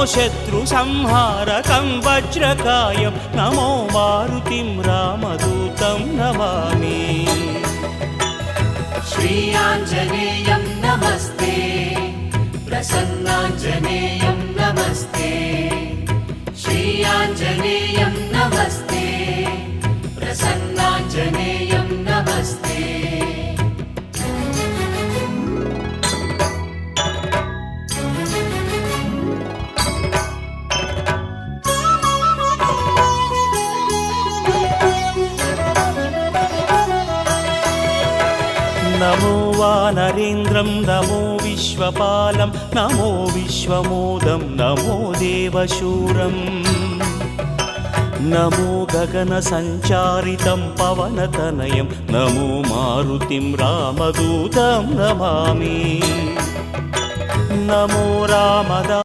शत्रुसंहारकं वज्रकायं नमो मारुतिं रामदूतं नमामि। श्रीयाञ्जनेयं नमस्ते, प्रसन्नाञ्जनेयं नमस्ते। श्रीयाञ्जनेयं नमस्ते, प्रसन्नाञ्जनेयं नमस्ते। नमो वानरेन्द्रं नमो विश्वपालं नमो विश्वमोदं नमो देवशूरं नमो गगनसञ्चारितं पवनतनयं नमो मारुतिं रामदूतं नमामि। नमो रामदा